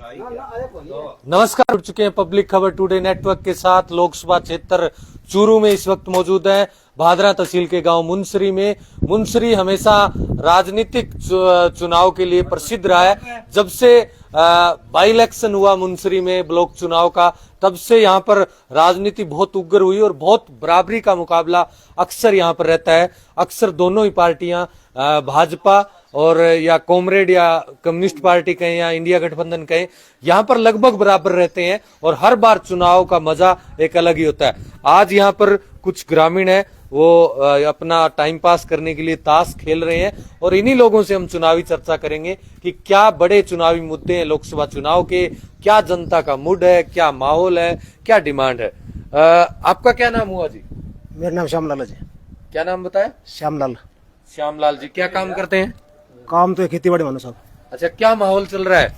नमस्कार, जुड़ चुके हैं पब्लिक खबर टुडे नेटवर्क के साथ। लोकसभा क्षेत्र चूरू में इस वक्त मौजूद है, भादरा तहसील के गांव मुनसरी में। मुनसरी हमेशा राजनीतिक चुनाव के लिए प्रसिद्ध रहा है। जब से बाई इलेक्शन हुआ मुनसरी में ब्लॉक चुनाव का, तब से यहाँ पर राजनीति बहुत उग्र हुई और बहुत बराबरी का मुकाबला अक्सर यहाँ पर रहता है। अक्सर दोनों ही पार्टियां, भाजपा और या कॉमरेड या कम्युनिस्ट पार्टी कहें या इंडिया गठबंधन कहें, यहाँ पर लगभग बराबर रहते हैं और हर बार चुनाव का मजा एक अलग ही होता है। आज यहाँ पर कुछ ग्रामीण है, वो अपना टाइम पास करने के लिए ताश खेल रहे हैं और इन्हीं लोगों से हम चुनावी चर्चा करेंगे कि क्या बड़े चुनावी मुद्दे हैं लोकसभा चुनाव के, क्या जनता का मूड है, क्या माहौल है, क्या डिमांड है। आपका क्या नाम हुआ जी? मेरा नाम श्यामलाल जी। क्या नाम बताया? श्यामलाल। श्यामलाल जी, क्या काम करते हैं? काम तो खेती बाड़ी मानो साहब। अच्छा, क्या माहौल चल रहा है?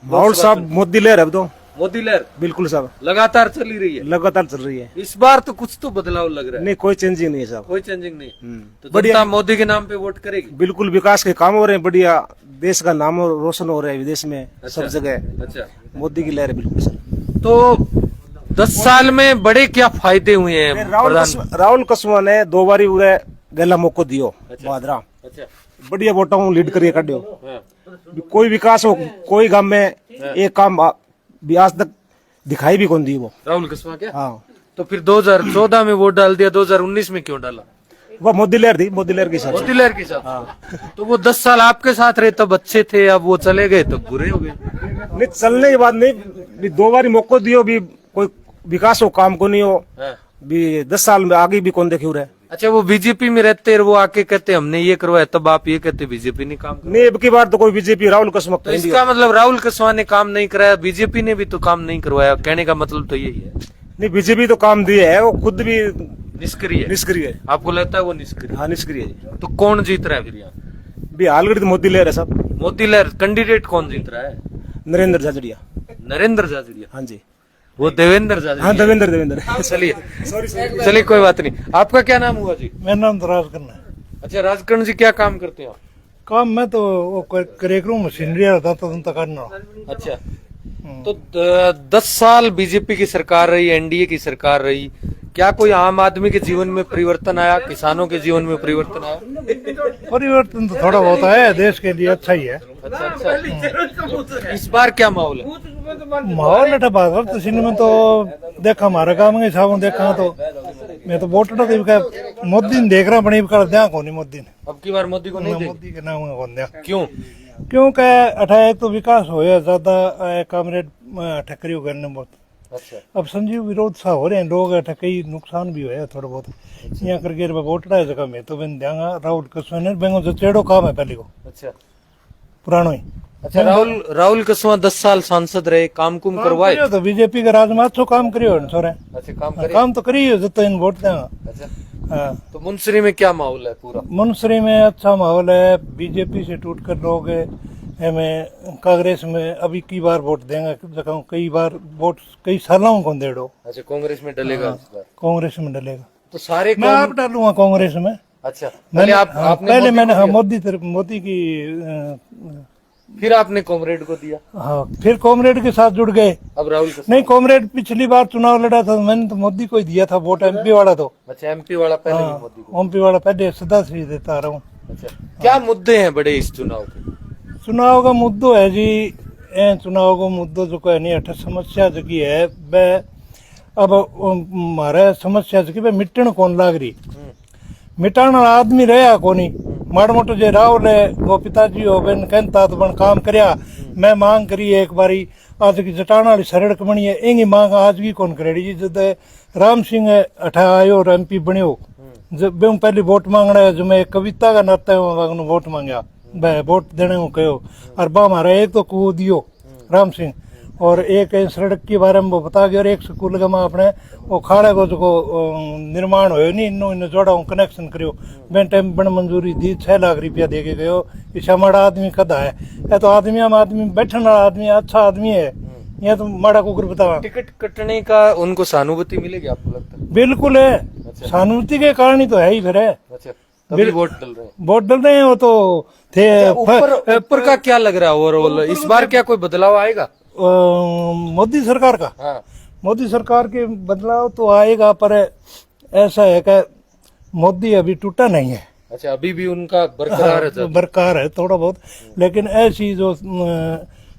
माहौल साहब मोदी लहर है अब तो। मोदी लहर बिल्कुल साहब, लगातार चली रही है। लगातार चल रही है। इस बार तो कुछ तो बदलाव लग रहा है। नहीं, कोई चेंजिंग नहीं है साहब। कोई चेंजिंग नहीं। तो बढ़िया, जनता मोदी के नाम पे वोट करेगी। बिल्कुल विकास के काम हो रहे हैं, बढ़िया। देश का नाम रोशन हो रहा है विदेश में। अच्छा, सब जगह अच्छा, मोदी की लहर है बिल्कुल सर। तो 10 साल में बड़े क्या फायदे हुए हैं? राहुल कसवा ने 2 बारी पूरे गला मौको दियो। भादरा अच्छा, बढ़िया वोटा लीड करिए काटियो। हाँ। कोई विकास हो, कोई गांव में एक काम भी आज तक दिखाई भी कौन दी वो राहुल कसवा क्या? हाँ। तो फिर 2014 में वोट डाल दिया, 2019 में क्यों डाला? वो मोदी लहर थी, मोदी लहर के साथ। मोदी लहर के साथ। तो वो 10 साल आपके साथ रहे तब अच्छे थे, अब वो चले गए तो बुरे हो गए। नहीं, चलने के बाद नहीं, 2 बारी मौको दियो भी, कोई विकास हो, काम को नहीं हो भी। 10 साल में आगे भी कौन देखे रहे। अच्छा, वो बीजेपी में रहते हैं, वो आके कहते हमने ये करवाया, तब आप ये कहते बीजेपी ने काम नहीं, अब की बार तो कोई बीजेपी राहुल कसवा। तो इसका मतलब राहुल कसवा ने काम नहीं कराया, बीजेपी ने भी तो काम नहीं करवाया, कहने का मतलब तो यही है। नहीं, बीजेपी तो काम दिए है, वो खुद भी निष्क्रिय है। निष्क्रिय है। आपको लगता है वो निष्क्रिय? हाँ, निष्क्रिय है। तो कौन जीत रहा है फिर यहाँ? भी हालगढ़ तो मोदी लहर है साहब। मोदी लहर। कैंडिडेट कौन जीत रहा है? नरेंद्र झाझड़िया। नरेंद्र झाझड़िया? हाँ जी। वो देवेंद्र झाझड़िया? हाँ, देवेंद्र। चलिए चलिए, कोई बात नहीं। आपका क्या नाम हुआ जी? मेरा नाम तो राजकरण है। अच्छा, राजकरण जी, क्या काम करते हैं आप? काम मैं तो वो करेकरू मशीनरी रहता तो करना। अच्छा, तो 10 साल बीजेपी की सरकार रही, एनडीए की सरकार रही, क्या कोई आम आदमी के जीवन में परिवर्तन आया, किसानों के जीवन में परिवर्तन आया? परिवर्तन तो थोड़ा बहुत है, देश के लिए अच्छा ही है। अच्छा। इस बार क्या माहौल है? माहौल अठा भारत में तो देखा हमारे काम के हिसाब देखा तो मैं तो वोट मोदी ने देख रहा बनी कर दिया को नहीं मोदी ने। अब की बार मोदी को नहीं देंगे? मोदी के नाम को दिया। क्यों? क्योंकि अठा एक तो विकास हो ज्यादा, कामरेड ठकरी हो गए बहुत। अच्छा, अब संजीव विरोध सा हो रहे हैं लोग, कई नुकसान भी हुआ थोड़ा बहुत। यहाँ करके वोट डाले जगह में तो मैं देंगा राहुल कसवा ने बेंगो जो चेड़ो काम है पहले को। अच्छा, पुरानो ही। अच्छा, राहुल कसवा 10 साल सांसद रहे, काम कुम करवाए तो बीजेपी का राज में अच्छो काम करियो छोरे। अच्छा, काम तो करियो जितना इन वोट देंगा। अच्छा, हाँ। तो मुनसरी में क्या माहौल है पूरा? मुनसरी में अच्छा माहौल है। बीजेपी से टूट कर लोग हमें कांग्रेस में अभी की बार वोट देंगे, कई बार वोट कई सालों को दे दो। अच्छा, कांग्रेस में डलेगा इस बार? कांग्रेस में डलेगा तो सारे मैं आप डालूंगा कांग्रेस में। अच्छा, पहले पहले मैंने मोदी की फिर आपने कॉमरेड को दिया। हाँ, फिर कॉमरेड के साथ जुड़ गए। अब राहुल नहीं, कॉमरेड पिछली बार चुनाव लड़ा था मैंने तो मोदी को ही दिया था वोट, एमपी वाला तो। अच्छा, एमपी वाला पहले ही मोदी को? एमपी वाला पहले सदा से देता रहा हूँ। अच्छा, क्या मुद्दे हैं बड़े इस चुनाव के? चुनाव का मुद्दो है जी, चुनाव का मुद्दो जो है नहीं अठ समस्या जो की है वह अब हमारे समस्या जो की मिटन कौन लाग रही। मिटाना आदमी रहा कोनी। माड़ मोटो जे राहुल है वो पिताजी हो बन कहता तो बन काम करया। मैं मांग करी एक बारी आज की जटाना वाली सड़क बनी है, इंगी मांग आज भी कौन करेड़ी जी। जब राम सिंह अठा आयो और एमपी बनियो, जब पहले वोट मांगना है जो मैं कविता का नाता है वोट मांगया, वोट देने को कहो और बा हमारा एक तो कुओं दियो राम सिंह और एक सड़क के बारे में वो बता गया और एक स्कूल का मैं अपने वो खाड़े को जो निर्माण हो नहीं इन जोड़ा कनेक्शन करियो मैं टाइम बन मंजूरी दी 6 लाख रुपया दे के गयो। इस माड़ा आदमी कदा है ये तो आदमी बैठने वाला आदमी अच्छा आदमी है, यहाँ तो माड़ा कुकर बतावा। टिकट कटने का उनको सहानुभूति मिलेगी आपको लगता है? बिल्कुल है। अच्छा। सहानुभूति के कारण ही तो है ही फिर है। अच्छा, तभी वोट डल रहे हैं। वोट डल रहे हैं वो तो थे। ऊपर का क्या लग रहा है ओवरऑल इस बार क्या कोई बदलाव आएगा? मोदी सरकार का, हाँ मोदी सरकार के बदलाव तो आएगा, पर ऐसा है कि मोदी अभी टूटा नहीं है, अच्छा अभी भी उनका बरकरार है हाँ, बरकरार है थोड़ा बहुत। लेकिन ऐसी जो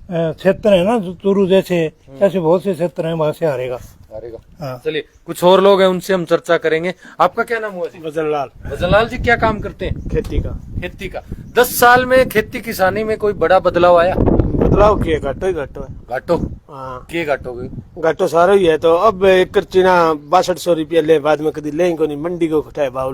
क्षेत्र है ना, जो चूरू जैसे ऐसे बहुत से क्षेत्र हैं, वहां से हारेगा। हारेगा। हाँ। चलिए कुछ और लोग हैं, उनसे हम चर्चा करेंगे। आपका क्या नाम हुआ जी? वजनलाल, वजनलाल जी, क्या काम करते हैं? खेती का खेती का। 10 साल में खेती किसानी में कोई बड़ा बदलाव आया? बदलाव किए, घटो ही घटो है। घाटो हाँ, के घाटो गए? घाटो सारा ही है। तो अब एक चीना 6200 रुपया ले, बाद में कभी ले को नहीं, मंडी को उठाए भाव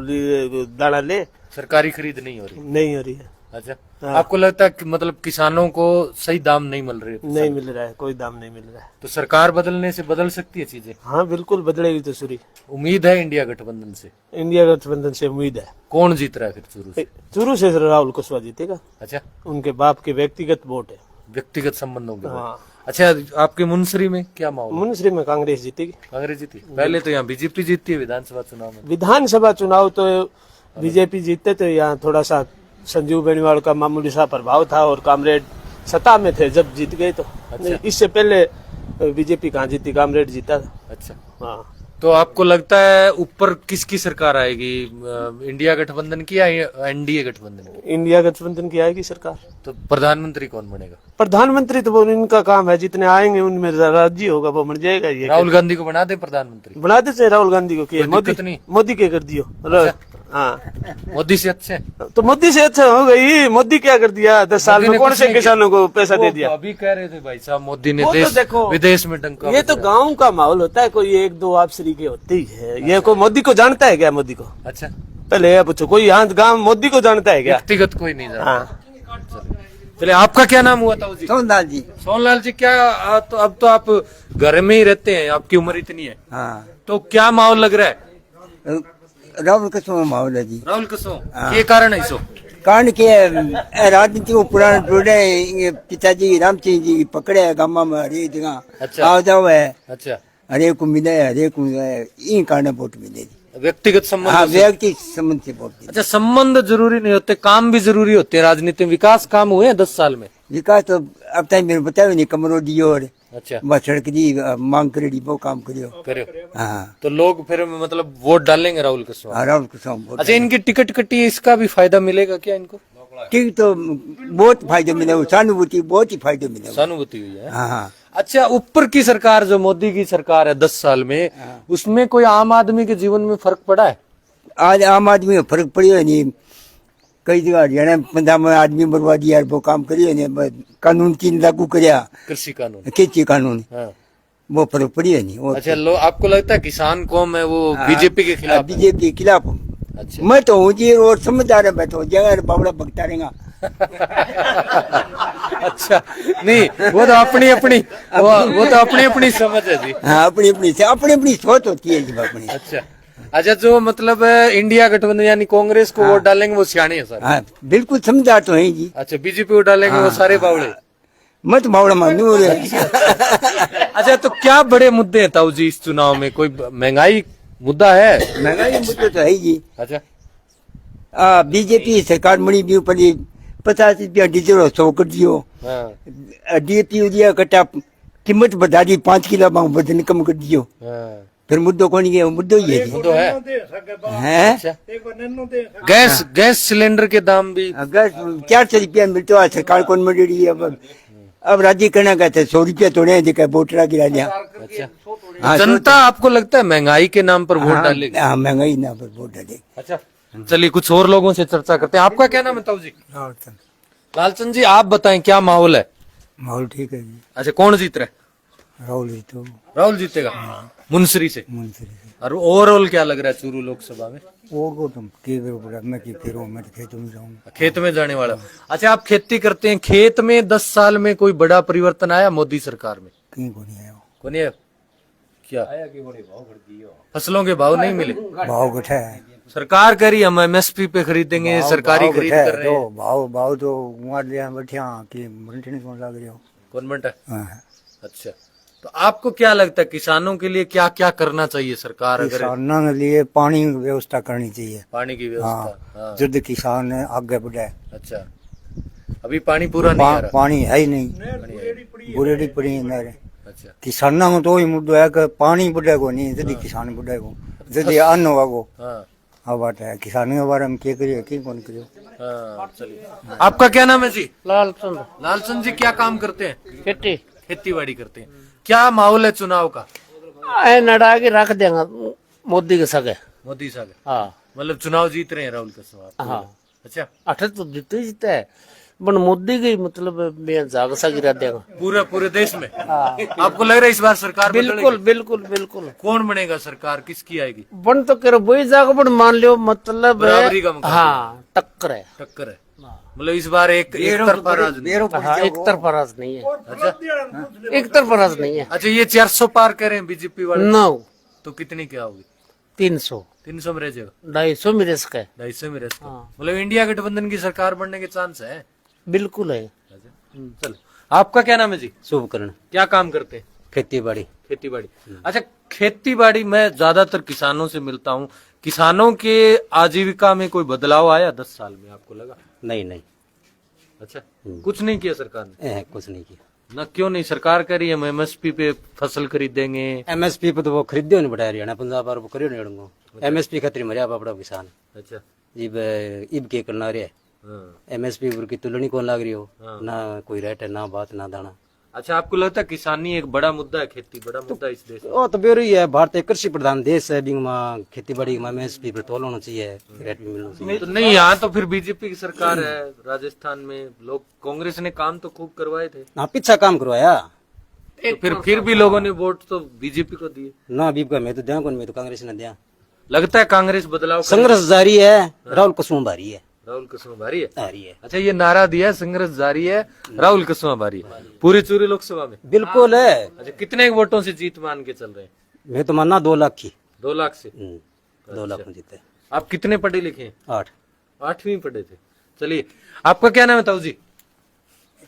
दाना ले, सरकारी खरीद नहीं हो रही? नहीं हो रही है। अच्छा, हाँ। आपको लगता है कि मतलब किसानों को सही दाम नहीं मिल रहे? नहीं मिल रहा है, कोई दाम नहीं मिल रहा है। तो सरकार बदलने से बदल सकती है चीजें? हाँ बिल्कुल बदलेगी तो सूरी। उम्मीद है इंडिया गठबंधन से? इंडिया गठबंधन से उम्मीद है। कौन जीत रहा है फिर चूरू से? चूरू से राहुल कुशवाहा जीतेगा। अच्छा, उनके बाप के व्यक्तिगत वोट है। व्यक्तिगत संबंधों के बाद। हाँ। अच्छा, आपके मुनसरी में क्या माहौल? मुनसरी में कांग्रेस जीतेगी। कांग्रेस जीती? पहले तो यहाँ बीजेपी जीतती है विधानसभा चुनाव में। विधानसभा चुनाव तो बीजेपी जीतते, तो यहाँ थोड़ा सा संजीव बेनीवाल का मामूली सा प्रभाव था, और कामरेड सत्ता में थे जब जीत गए। तो अच्छा। इससे पहले बीजेपी कहाँ जीती, कामरेड जीता था। अच्छा, हाँ, तो आपको लगता है ऊपर किसकी सरकार आएगी, इंडिया गठबंधन की या एनडीए गठबंधन की? इंडिया गठबंधन की आएगी सरकार। तो प्रधानमंत्री कौन बनेगा? प्रधानमंत्री तो वो इनका काम है, जितने आएंगे उनमें राज्य होगा वो बन जाएगा। ये राहुल गांधी को बना दे प्रधानमंत्री? बना देते राहुल गांधी को, किया कोई मोदी, दिक्कत नहीं। मोदी के कर दियो। हाँ, मोदी से अच्छे? तो मोदी से अच्छा हो गई। मोदी क्या कर दिया 10 साल मोदी में? ने कौन कुछ से नहीं किसानों को पैसा दे वो दिया? अभी कह रहे थे भाई साहब, मोदी ने वो तो देश देखो, विदेश में डंका ये तो बजाया। गांव का माहौल होता है, कोई एक दो आपसरी के होते ही है। ये कोई मोदी को जानता है क्या? मोदी को अच्छा, पहले ये पूछो, कोई यहाँ गांव मोदी को जानता है क्या? व्यक्तिगत कोई नहीं जानता। हाँ, चलिए, आपका क्या नाम हुआ था जी? सोनलाल जी। सोनलाल जी, क्या तो अब तो आप घर में ही रहते हैं, आपकी उम्र इतनी है, हाँ, तो क्या माहौल लग रहा है? राहुल कसम माहौल है जी। राहुल कसो ये कारण है इसो? कारण के राजनीति को पुराना टोले पिताजी रामचंद्र जी पकड़े है गामा में, हरे जगह अच्छा। आओ जाओ है, अच्छा, हरे को मिले, हरे को इन कारण वोट मिले जी। व्यक्तिगत संबंध हाँ, से? व्यक्ति संबंध से वोट मिले। अच्छा, संबंध जरूरी नहीं होते, काम भी जरूरी होते हैं राजनीति में। विकास काम हुए हैं 10 साल में? विकास तो अब तक मेरे बताया नहीं, कमरो दियो और अच्छा, बस सड़क दी मांग करेगी, वो काम करियो। करो। हाँ, तो लोग फिर मतलब वोट डालेंगे राहुल कसो? हाँ, राहुल कसम वोट। अच्छा, इनकी टिकट कटी है, इसका भी फायदा मिलेगा क्या इनको? ठीक, तो बहुत फायदे मिले, सहानुभूति बहुत ही फायदे मिले। सहानुभूति हुई है। हाँ, हाँ, अच्छा, ऊपर की सरकार जो मोदी की सरकार है 10 साल में, उसमें कोई आम आदमी के जीवन में फर्क पड़ा है? आज आम आदमी में फर्क पड़ियो नहीं। कई जगह हरियाणा पंजाब में आदमी बर्बाद दिया, वो काम करियो ने, कानून की लागू करया, कृषि कानून, खेती कानून, हाँ। वो फर्क पड़ियो नहीं। वो अच्छा, आपको लगता है किसान कौम है वो बीजेपी के खिलाफ है? बीजेपी के खिलाफ। अच्छा। मैं तो हूँ जी, और समझदार है, बैठो जगह बावड़ा बगता रहेगा। अच्छा, नहीं वो तो अपनी अपनी वो तो अपनी अपनी समझ है जी। हाँ, अपनी अपनी सोच होती है जी अपनी। अच्छा, अच्छा, जो मतलब इंडिया गठबंधन यानी कांग्रेस को वोट डालेंगे वो सियाने हैं सारे? हाँ, बिल्कुल समझदार तो है जी। अच्छा, बीजेपी को डालेंगे वो सारे बावड़े? मैं तो बावड़ा मानू। अच्छा, तो क्या बड़े मुद्दे हैं ताऊ जी इस चुनाव में? कोई महंगाई मुद्दा है? महंगाई मुद्दे तो है ही जी। अच्छा, बीजेपी सरकार बनी भी ऊपर 50 रुपया डीजल 100 कर दियो, हाँ, डीएपी दिया कटा, कीमत बढ़ा दी, 5 किलो वजन कम कर दियो। हाँ। फिर मुद्दो कौन गया? मुद्दो ही है जी। मुद्दो है। हैं? अच्छा, गैस सिलेंडर के दाम भी? अगर 400 रुपया मिलते हो, सरकार कौन मिल रही है? अब राज्य करना कहते 100 रुपया तोड़े देखा वोटरा गिरा लिया। अच्छा, हाँ, जनता आपको लगता है महंगाई के नाम पर वोट डालेगी? हाँ, महंगाई ना पर वोट डाले। अच्छा, चलिए कुछ और लोगों से चर्चा करते हैं। आपका क्या नाम है ताऊ जी? लालचंद जी, आप बताएं क्या माहौल है? माहौल ठीक है जी। अच्छा, कौन जीत रहा है? राहुल जी तो राहुल जीतेगा मुनसरी से? मंत्री से। और ओवरऑल क्या लग रहा है चूरू लोकसभा में? और को तुम की करो, मैं की करूँ, मैं तो खेतों में जाऊंगा। खेत में जाने वाला। अच्छा, आप खेती करते हैं, खेत में 10 साल में कोई बड़ा परिवर्तन आया मोदी सरकार में? कहीं को नहीं आया। को नहीं आया? क्या फसलों के भाव नहीं मिले? भाव घटा है, सरकार कह रही हम एमएसपी पे खरीदेंगे, सरकारी भाव खरीद घटा है, कर रहे हैं। भाव तो वहाँ लिया बैठे कि मंत्री कौन लग रहे हो। गवर्नमेंट है। हाँ, अच्छा, तो आपको क्या लगता है किसानों के लिए क्या क्या करना चाहिए सरकार? अगर किसानों के लिए पानी की व्यवस्था करनी चाहिए। पानी की हाँ, व्यवस्था, हाँ। जुद्ध किसान आगे बढ़े। अच्छा, अभी पानी पूरा नहीं आ रहा। पानी है ही नहीं, बुरेड़ी पड़ी है नहरें। अच्छा किसानों में तो वही मुद्दा है कि पानी बुढ़ेगो नहीं, जल्दी किसान बुढ़ेगो, जल्दी अन्न होगा। हाँ हाँ बात है, किसानों के बारे में क्या करिए, क्या कौन करिए। हाँ चलिए। आपका क्या नाम है जी? लालचंद लालचंद जी क्या काम करते हैं? खेती खेती बाड़ी करते हैं। क्या माहौल है चुनाव का? नड़ा के रख देगा मोदी के सगे। मोदी साहब हाँ मतलब चुनाव जीत रहे हैं राहुल कसवाल। हाँ अच्छा अठे तो जीते ही जीते है, पर मोदी की मतलब मैं जाग सा गिरा देगा पूरे देश में। आपको लग रहा है इस बार सरकार बिल्कुल बिल्कुल बिल्कुल। कौन बनेगा सरकार, किसकी आएगी? बन तो करो वही जाग बन मान लियो, मतलब बराबरी का मुकाबला। हाँ टक्कर है। टक्कर है मतलब इस बार एक तरफा राजनीति। हाँ एक तरफा राज नहीं है। अच्छा एक तरफा राज नहीं है। अच्छा ये 400 पार करें बीजेपी वाले 9 तो कितनी क्या होगी? 300 300 में रह जाएगा, 250 में रिस्क है। 250 में रह जाएगा। हाँ। मतलब इंडिया गठबंधन की सरकार बनने के चांस है। बिल्कुल है। चलो आपका क्या नाम है जी? शुभकरण क्या काम करते हैं? खेती बाड़ी। खेती बाड़ी। अच्छा खेती बाड़ी में ज्यादातर किसानों से मिलता हूँ, किसानों के आजीविका में कोई बदलाव आया 10 साल में आपको लगा? नहीं नहीं अच्छा कुछ नहीं किया सरकार ने? कुछ नहीं किया। ना क्यों नहीं? सरकार कह रही है हम एमएसपी पे फसल खरीदेंगे। एमएसपी पे तो वो खरीदे नहीं बैठा हरियाणा पंजाब और वो करियो नहीं डूंगो एमएसपी खतरी मरिया बापड़ा किसान अच्छा जीब इब के करना रे हाँ। एमएसपी की तुलनी कौन लाग रही हो ना कोई रेट है ना बात ना दाना। अच्छा आपको लगता है किसानी एक बड़ा मुद्दा है, खेती बड़ा मुद्दा है इस देश में? वो तो बेरो ही है, भारत एक कृषि प्रधान देश है, बिंग में खेती बाड़ी में एमएसपी पर तोल होना चाहिए, रेट भी मिलना चाहिए। तो नहीं यहाँ तो फिर बीजेपी की सरकार है राजस्थान में, लोग कांग्रेस ने काम तो खूब करवाए थे। ना पीछा काम करवाया तो फिर भी लोगों ने वोट तो बीजेपी को दिए ना बीब का मैं तो दिया कौन, मैं तो कांग्रेस ने दिया। लगता है कांग्रेस बदलाव संघर्ष जारी है, राहुल कसुम भारी है। राहुल कसुमा भारी है। भारी है अच्छा ये नारा दिया है संघर्ष जारी है, राहुल कसुमा भारी है पूरी चूरी लोकसभा में। बिल्कुल है। अच्छा कितने वोटों से जीत मान के चल रहे हैं? मैं तो मानना 2 लाख की। 2 लाख से? 2 लाख में जीते। आप कितने पढ़े लिखे हैं? 8। 8वीं पढ़े थे। चलिए आपका क्या नाम है ताऊ जी?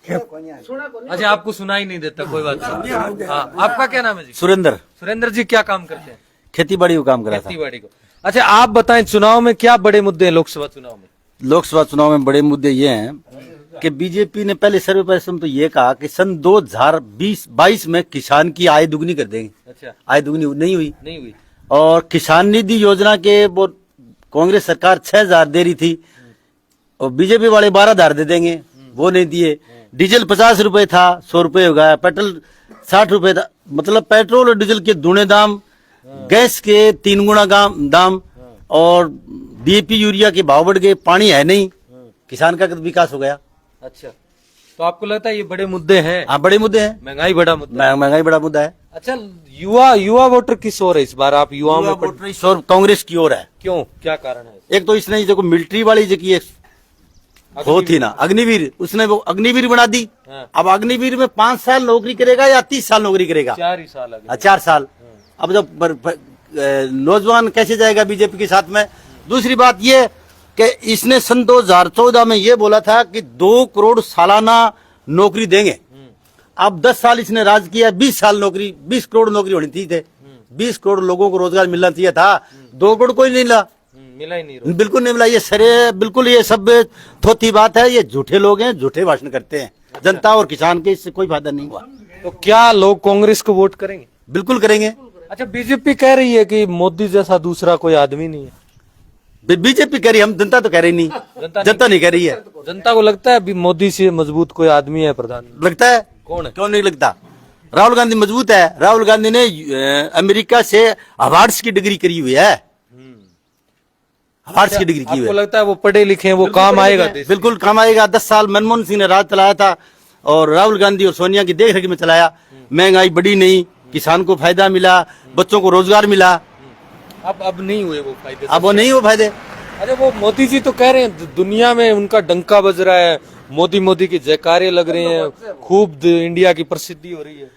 अच्छा आपको सुनाई नहीं देता, कोई बात नहीं। हाँ आपका क्या नाम है जी? सुरेंद्र। सुरेंद्र जी क्या काम करते हैं? खेती बाड़ी को काम करा था। खेती बाड़ी को। अच्छा आप बताएं चुनाव में क्या बड़े मुद्दे हैं लोकसभा चुनाव में? लोकसभा चुनाव में बड़े मुद्दे ये हैं कि बीजेपी ने पहले सर्वप्रथम तो ये कहा कि सन 2022 में किसान की आय दुगनी कर देंगे। अच्छा आय दुगनी नहीं हुई। नहीं हुई। और किसान निधि योजना के वो कांग्रेस सरकार 6,000 दे रही थी और बीजेपी वाले 12,000 दे देंगे, वो नहीं दिए। डीजल 50 रुपए था, 100 रुपए हो गया। पेट्रोल 60 रुपए था, मतलब पेट्रोल और डीजल के दूने दाम, गैस के 3 गुना दाम, और डीएपी यूरिया के भाव बढ़ गए। पानी है नहीं, किसान का विकास हो गया। अच्छा तो आपको लगता है ये बड़े मुद्दे हैं? हाँ बड़े मुद्दे हैं। महंगाई बड़ा मुद्दा है। महंगाई बड़ा मुद्दा है। अच्छा युवा वोटर किस ओर है इस बार? आप युवाओं में वोटर इस ओर कांग्रेस की ओर है। क्यों, क्या कारण है? एक तो इसने जो मिलिट्री वाली जो की एक वो थी ना अग्निवीर, उसने वो अग्निवीर बना दी। हाँ। अब अग्निवीर में 5 साल नौकरी करेगा या 30 साल नौकरी करेगा? 4 ही साल आगे। 4 साल। अब जब नौजवान कैसे जाएगा बीजेपी के साथ में? दूसरी बात ये कि इसने सन 2014 में ये बोला था कि 2 करोड़ सालाना नौकरी देंगे। अब 10 साल इसने राज किया, 20 साल नौकरी, 20 करोड़ नौकरी होनी थी। 20 करोड़ लोगों को रोजगार मिलना चाहिए था, 2 करोड़ कोई नहीं मिला। मिला ही नहीं। बिल्कुल नहीं मिला। ये सरे बिल्कुल ये सब थोथी बात है। ये झूठे लोग हैं, झूठे भाषण करते हैं। जनता और किसान के इससे कोई फायदा नहीं हुआ। तो क्या लोग कांग्रेस को वोट करेंगे? बिल्कुल करेंगे। अच्छा बीजेपी कह रही है कि मोदी जैसा दूसरा कोई आदमी नहीं है। बीजेपी कह रही, हम जनता तो कह रही नहीं, जनता नहीं कह रही है। जनता को लगता है अभी मोदी से मजबूत कोई आदमी है प्रधानमंत्री? लगता है। कौन है? क्यों नहीं लगता? राहुल गांधी मजबूत है। राहुल गांधी ने अमेरिका से हार्वर्ड की डिग्री करी हुई है। हार्वर्ड की डिग्री की हुई आपको है। लगता है वो पढ़े लिखे हैं, वो काम आएगा? बिल्कुल काम आएगा। 10 साल मनमोहन सिंह ने राज चलाया था और राहुल गांधी और सोनिया की देख रेख में चलाया। महंगाई बढ़ी नहीं, किसान को फायदा मिला, बच्चों को रोजगार मिला। अब नहीं हुए वो फायदे? अब वो नहीं हो फायदे। अरे वो मोदी जी तो कह रहे हैं दुनिया में उनका डंका बज रहा है, मोदी की जयकारे लग रहे हैं, खूब इंडिया की प्रसिद्धि हो रही है।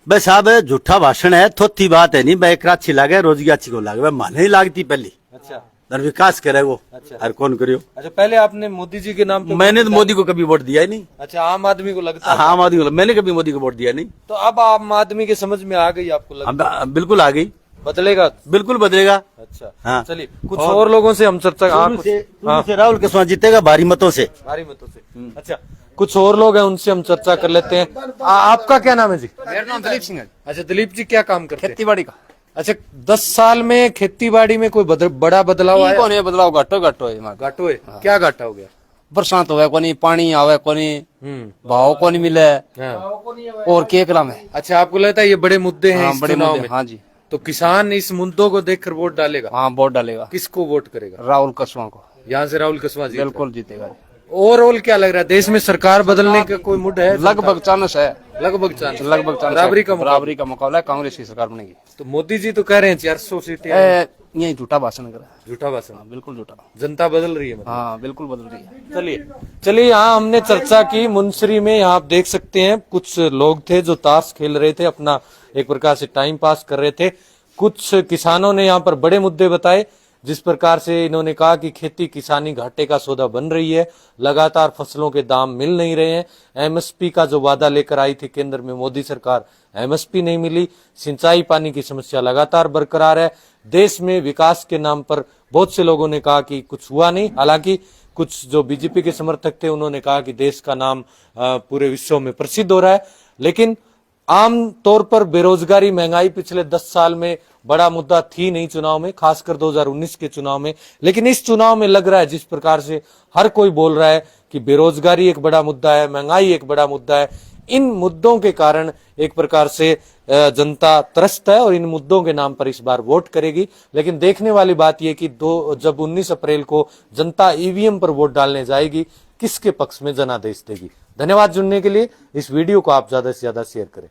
बस साहब झूठा भाषण है, थोथी बात है नहीं। बैकरा अच्छी लागे, रोजगार अच्छी को लागे, माने ही लागती पहली। अच्छा और विकास करे वो। अच्छा। हर कौन करियो? अच्छा पहले आपने मोदी जी के नाम पे? मैंने तो मोदी को कभी वोट दिया ही नहीं। अच्छा आम आदमी को लगता है? हाँ आम आदमी को, मैंने कभी मोदी को वोट दिया नहीं। तो अब आम आदमी के समझ में आ गई आपको लगता है? बिल्कुल आ गई। बदलेगा? बिल्कुल बदलेगा। अच्छा हाँ। चलिए कुछ और लोगों से हम चर्चा शुरू से राहुल केसवाल जीतेगा भारी मतों से। भारी मतों से। अच्छा कुछ और लोग हैं उनसे हम चर्चा कर लेते हैं। आपका क्या नाम है जी? मेरा नाम दिलीप सिंह है। अच्छा दिलीप जी क्या काम करते हैं? खेती बाड़ी का अच्छा 10 साल में खेती बाड़ी में कोई बड़ा बदलाव आया? कौन है बदलाव? घाटो है हमारा। घाटो है? क्या घाटा हो गया? बरसात होवे कोनी, पानी आवे कोनी, भाव कोनी मिले हाँ। और के कलाम है। अच्छा आपको लगता है ये बड़े मुद्दे हैं हाँ, इस बड़े चुनाव मुद्दे, में? हाँ जी। तो किसान इस मुद्दों को देखकर वोट डालेगा? हाँ वोट डालेगा। किसको वोट करेगा? राहुल कसवा को। यहाँ से राहुल कसवा जी बिल्कुल जीतेगा। ओवरऑल क्या लग रहा है देश में सरकार बदलने का कोई मुद्दा है? लगभग चांस है। लगभग चांस बराबरी का मुकाबला है। कांग्रेस की सरकार बनेगी। तो मोदी जी तो कह रहे हैं 400 सीटें। यही झूठा भाषण कर। झूठा भाषण। बिल्कुल झूठा। जनता बदल रही है मतलब। हाँ बिल्कुल बदल रही है। चलिए यहाँ हमने चर्चा की मुंसरी में। यहाँ आप देख सकते हैं कुछ लोग थे जो ताश खेल रहे थे, अपना एक प्रकार से टाइम पास कर रहे थे। कुछ किसानों ने यहाँ पर बड़े मुद्दे बताए, जिस प्रकार से इन्होंने कहा कि खेती किसानी घाटे का सौदा बन रही है, लगातार फसलों के दाम मिल नहीं रहे हैं, एमएसपी का जो वादा लेकर आई थी केंद्र में मोदी सरकार, एमएसपी नहीं मिली, सिंचाई पानी की समस्या लगातार बरकरार है, देश में विकास के नाम पर बहुत से लोगों ने कहा कि कुछ हुआ नहीं। हालांकि कुछ जो बीजेपी के समर्थक थे उन्होंने कहा कि देश का नाम पूरे विश्व में प्रसिद्ध हो रहा है। लेकिन आम तौर पर बेरोजगारी, महंगाई पिछले 10 साल में बड़ा मुद्दा थी नहीं चुनाव में, खासकर 2019 के चुनाव में। लेकिन इस चुनाव में लग रहा है जिस प्रकार से हर कोई बोल रहा है कि बेरोजगारी एक बड़ा मुद्दा है, महंगाई एक बड़ा मुद्दा है, इन मुद्दों के कारण एक प्रकार से जनता त्रस्त है और इन मुद्दों के नाम पर इस बार वोट करेगी। लेकिन देखने वाली बात यह कि जब 19 अप्रैल को जनता ईवीएम पर वोट डालने जाएगी, किसके पक्ष में जनादेश देगी। धन्यवाद जुड़ने के लिए। इस वीडियो को आप ज्यादा से ज्यादा शेयर करें।